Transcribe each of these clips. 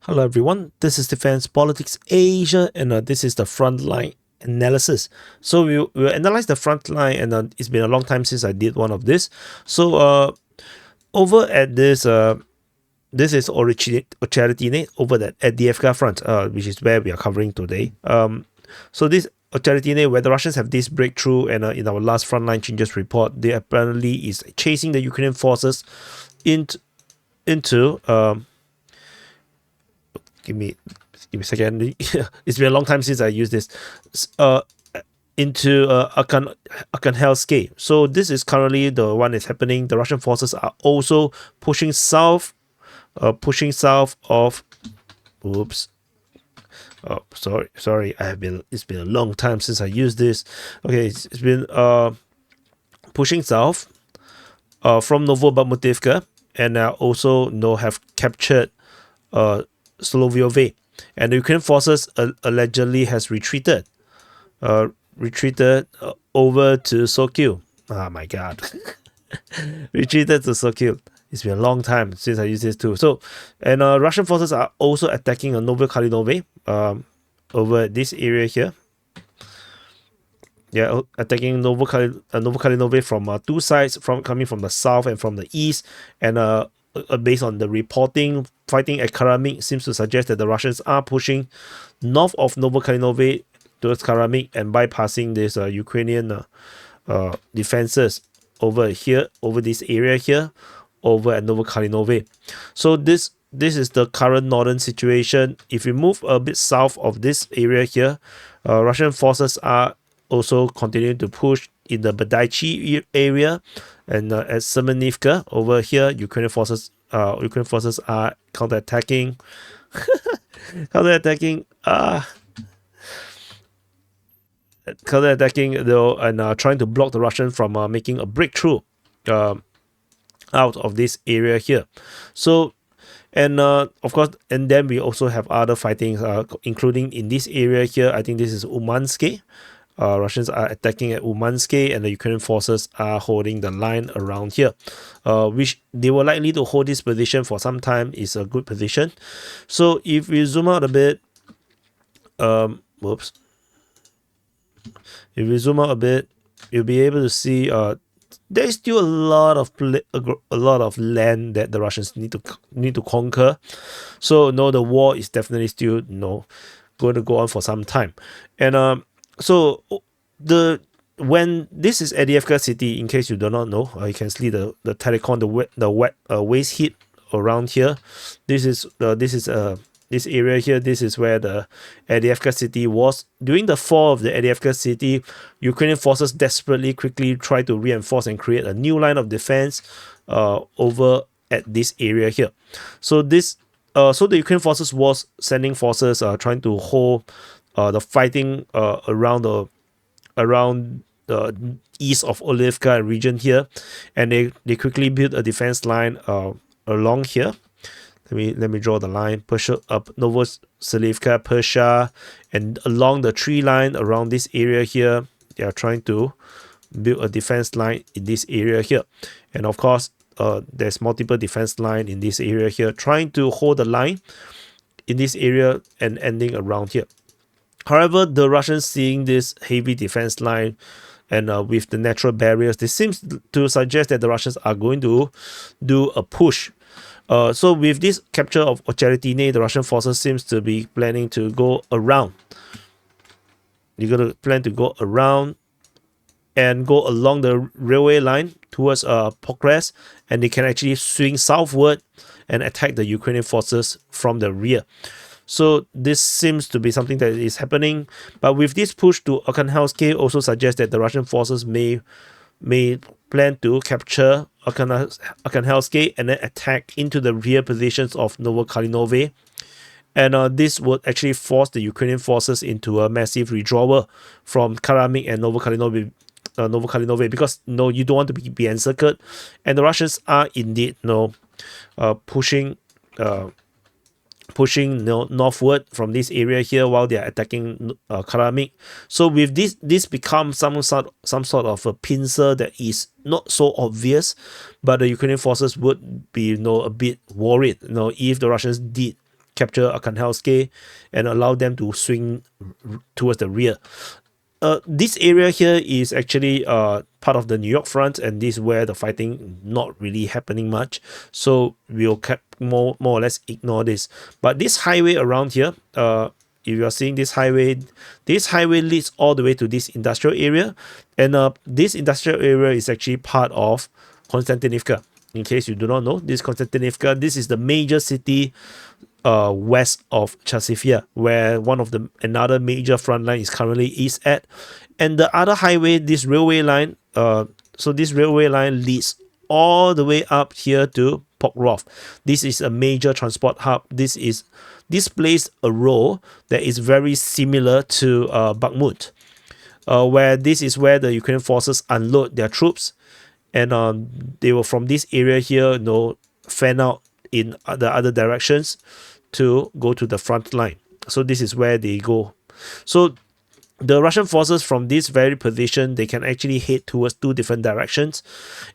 Hello everyone, this is Defense Politics Asia, and this is the Frontline analysis. So we'll analyze the Frontline, and it's been a long time since I did one of this. So over at this this is Ocheretyne over at the DFK front, which is where we are covering today. So this Ocheretyne, where the Russians have this breakthrough, and in our last Frontline changes report, they apparently is chasing the Ukrainian forces into give me a second. It's been a long time since I used this. Into Arkhangelsk. So this is currently the one that's happening. The Russian forces are also pushing south of. Oops. Oh, sorry. It's been a long time since I used this. Okay, it's been pushing south from Novobamutivka, and also have captured Sloviove, and the Ukrainian forces allegedly has retreated over to Sokil. Oh my god. Retreated to Sokil. It's been a long time since I used this too. So, and Russian forces are also attacking Novokalinove over this area here. Yeah, attacking Novokalinove from two sides, coming from the south and from the east, and based on the reporting, fighting at Karamik seems to suggest that the Russians are pushing north of Novokalinove towards Karamik and bypassing this Ukrainian defenses over here, over this area here, over at Novokalinove. So this is the current northern situation. If we move a bit south of this area here, Russian forces are also continuing to push in the Badaichi area, and at Semenivka over here, Ukrainian forces are counterattacking, though, and trying to block the Russian from making a breakthrough out of this area here. So, and of course, and then we also have other fightings, including in this area here. I think this is Umanske. Russians are attacking at Umanske, and the Ukrainian forces are holding the line around here, which they were likely to hold this position for some time. Is a good position. So if we zoom out a bit, if we zoom out a bit, you'll be able to see there's still a lot of land that the Russians need to conquer. So no, the war is definitely still going to go on for some time, and so when this is Adivka city, in case you do not know, you can see the telecom, the wet waste heat around here. This area here. This is where the Adivka city was. During the fall of the Adivka city, Ukrainian forces desperately quickly tried to reinforce and create a new line of defense over at this area here. So the Ukrainian forces was sending forces trying to hold the fighting around the east of Olivka region here, and they quickly built a defense line along here. Let me draw the line. Push up Novoselivka, Persia, and along the tree line around this area here, they are trying to build a defense line in this area here, and of course there's multiple defense line in this area here, trying to hold the line in this area and ending around here. However, the Russians, seeing this heavy defense line and with the natural barriers, this seems to suggest that the Russians are going to do a push. So with this capture of Ocheretyne, the Russian forces seems to be planning to go around. You're going to plan to go around and go along the railway line towards Pokres, and they can actually swing southward and attack the Ukrainian forces from the rear. So this seems to be something that is happening, but with this push to Arkhangelsk also suggests that the Russian forces may plan to capture Arkhangelsk and then attack into the rear positions of Novokalinove, and this would actually force the Ukrainian forces into a massive withdrawal from Karamik and Novokalinove, because you don't want to be encircled, and the Russians are indeed pushing northward from this area here while they are attacking Karamik. So with this becomes some sort of a pincer that is not so obvious, but the Ukrainian forces would be a bit worried if the Russians did capture Arkhangelsk and allow them to swing towards the rear. This area here is actually part of the New York front, and this is where the fighting not really happening much. So we'll more or less ignore this. But this highway around here, if you are seeing this highway leads all the way to this industrial area, and this industrial area is actually part of Konstantinivka. In case you do not know, this Konstantinivka, this is the major city west of Chasivia, where another major front line is currently at. And the other highway, this railway line, so this railway line leads all the way up here to Pokrovsk. This is a major transport hub. This plays a role that is very similar to Bakhmut, where this is where the Ukrainian forces unload their troops, and they were from this area here, fan out in the other directions to go to the front line. So this is where they go. So the Russian forces from this very position, they can actually head towards two different directions,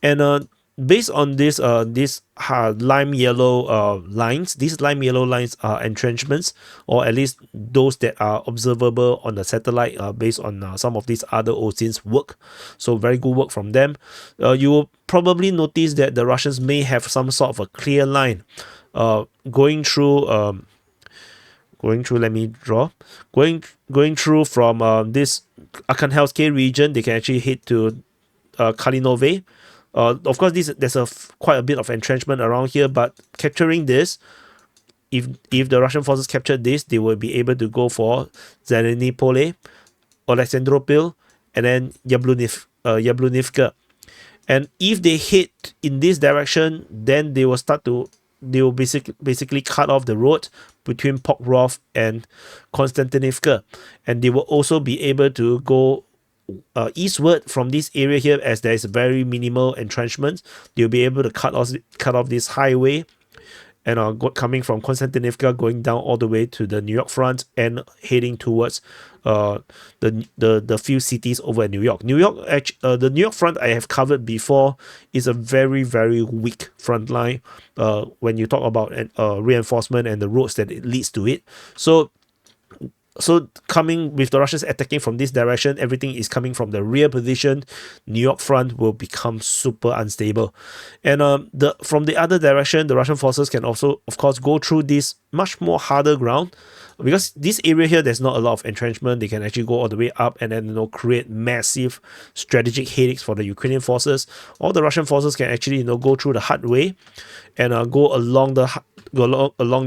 and based on this lime yellow lines, these lime yellow lines are entrenchments, or at least those that are observable on the satellite based on some of these other OSINT's work. So very good work from them. You will probably notice that the Russians may have some sort of a clear line going through, let me draw, going through from this Arkhangelsk region. They can actually head to Kalinove. Of course, there's quite a bit of entrenchment around here, but capturing this, if the Russian forces capture this, they will be able to go for Zelenipole, Alexandropil, and then Yablunivka. And if they hit in this direction, then they will basically cut off the road between Pokrovsk and Konstantinivka, and they will also be able to go eastward from this area here, as there is very minimal entrenchment. They'll be able to cut off this highway, and coming from Konstantinivka, going down all the way to the New York front and heading towards the few cities over in New York. The New York front I have covered before is a very, very weak front line when you talk about reinforcement and the roads that it leads to it. So coming with the Russians attacking from this direction, everything is coming from the rear position. New York front will become super unstable. And from the other direction, the Russian forces can also, of course, go through this much more harder ground. Because this area here, there's not a lot of entrenchment. They can actually go all the way up and then this massive strategic headaches for the Ukrainian forces. All the Russian forces can actually go through the hard way and go along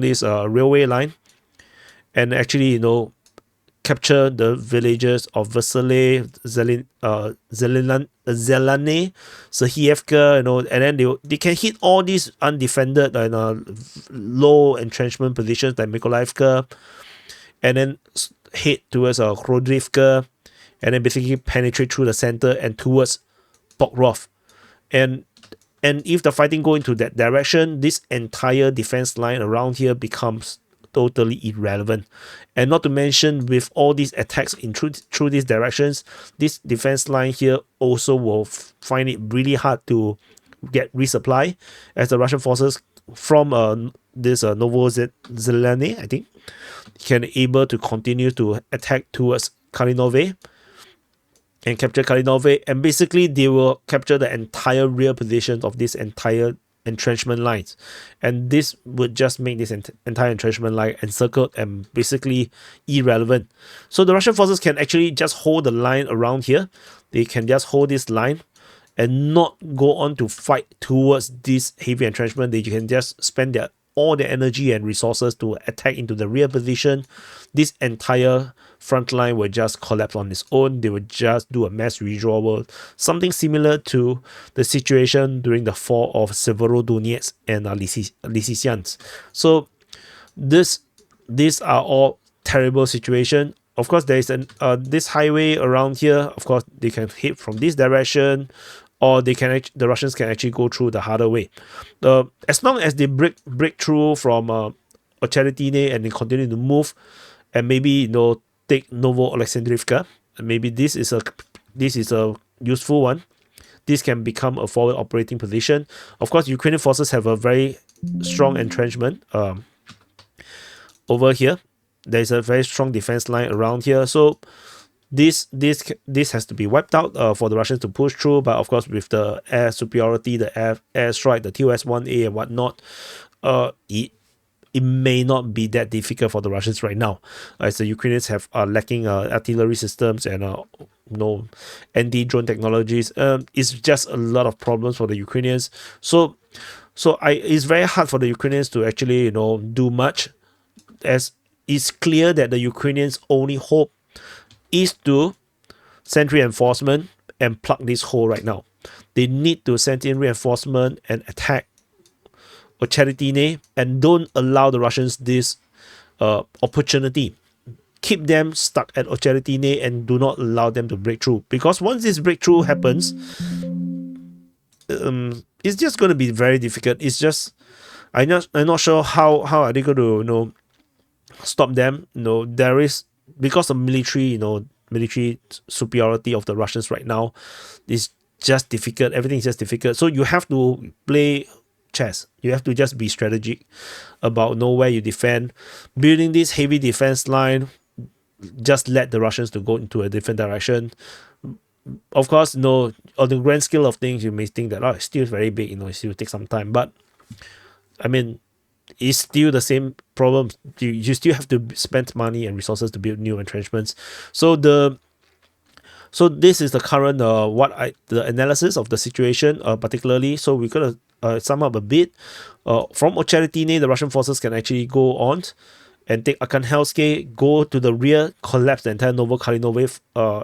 this railway line, and actually capture the villages of Vasile, Zelane, Sahievka, and then they can hit all these undefended and low entrenchment positions like Mykolaievka, and then head towards Khodrivka, and then basically penetrate through the center and towards Pokrovsk. And if the fighting go into that direction, this entire defense line around here becomes totally irrelevant. And not to mention, with all these attacks through these directions, this defense line here also will find it really hard to get resupply, as the Russian forces from this Novozelane, I think, can able to continue to attack towards Kalinove and capture Kalinove, and basically they will capture the entire rear positions of this entire entrenchment lines, and this would just make this entire entrenchment line encircled and basically irrelevant. So the Russian forces can actually just hold the line around here. They can just hold this line and not go on to fight towards this heavy entrenchment. They can just spend all their energy and resources to attack into the rear position. This entire front line will just collapse on its own. They will just do a mass withdrawal, something similar to the situation during the fall of Severodonetsk and Lysychansk. So these are all terrible situations. Of course, there is this highway around here. Of course, they can hit from this direction, or the Russians can actually go through the harder way. As long as they break through from Ocheretyne and they continue to move, and maybe take Novo Alexandrivka, maybe this is a useful one. This can become a forward operating position. Of course, Ukrainian forces have a very strong entrenchment. over here. There's a very strong defense line around here. So this has to be wiped out for the Russians to push through. But of course, with the air superiority, the air strike, the TOS-1A and whatnot, it may not be that difficult for the Russians right now, as the Ukrainians have lacking artillery systems and no anti-drone technologies. It's just a lot of problems for the Ukrainians. So it's very hard for the Ukrainians to actually do much, as it's clear that the Ukrainians' only hope is to send reinforcement and plug this hole right now. They need to send in reinforcement and attack Ocheretyne and don't allow the Russians this opportunity. Keep them stuck at Ocheretyne and do not allow them to break through. Because once this breakthrough happens, it's just going to be very difficult. It's just, I'm not sure how are they going to stop them. There is, because of military superiority of the Russians right now, it's just difficult. Everything is just difficult. So you have to play chess. You have to just be strategic about where you defend. Building this heavy defense line, just let the Russians to go into a different direction. Of course, on the grand scale of things, you may think that it's still very big. It still take some time, but I mean, it's still the same problem. You still have to spend money and resources to build new entrenchments. So this is the current the analysis of the situation, particularly. So we're gonna sum up a bit. From Ocheretyne, the Russian forces can actually go on and take Arkhangelsk, go to the rear, collapse the entire Novokalinove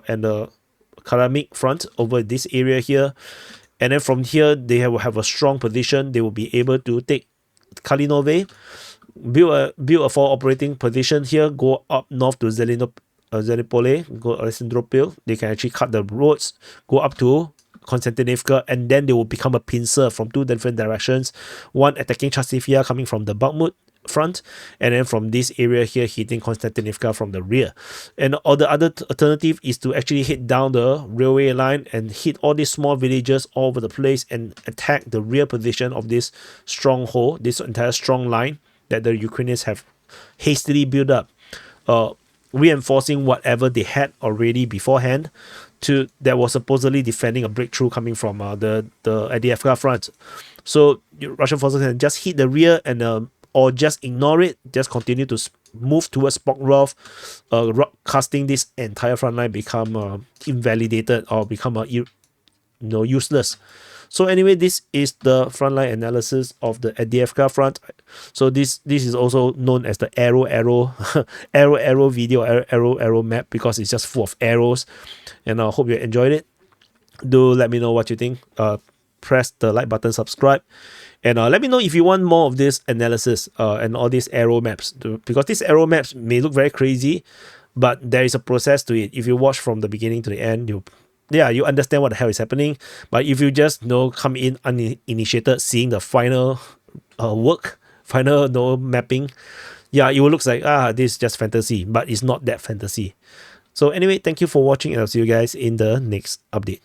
and the Karamik front over this area here, and then from here they will have a strong position. They will be able to take Kalinove, build a forward operating position here, go up north to Zelipole, go Alexandropil. They can actually cut the roads, go up to Konstantinivka, and then they will become a pincer from two different directions. One attacking Chasivia coming from the Bakhmut front, and then from this area here hitting Konstantinivka from the rear. And or the other alternative is to actually hit down the railway line and hit all these small villages all over the place and attack the rear position of this stronghold, this entire strong line that the Ukrainians have hastily built up, reinforcing whatever they had already beforehand that was supposedly defending a breakthrough coming from the ADFK front. So Russian forces can just hit the rear and or just ignore it, just continue to move towards Pokrovsk, casting this entire front line become invalidated or become useless. So anyway, this is the frontline analysis of the ADFK front. So this is also known as the arrow video, arrow map, because it's just full of arrows. And I hope you enjoyed it. Do let me know what you think. Press the like button, subscribe, and let me know if you want more of this analysis and all these arrow maps, because these arrow maps may look very crazy, but there is a process to it. If you watch from the beginning to the end, you understand what the hell is happening. But if you just come in uninitiated, seeing the final final mapping, it will look like this is just fantasy, but it's not that fantasy. So anyway, thank you for watching, and I'll see you guys in the next update.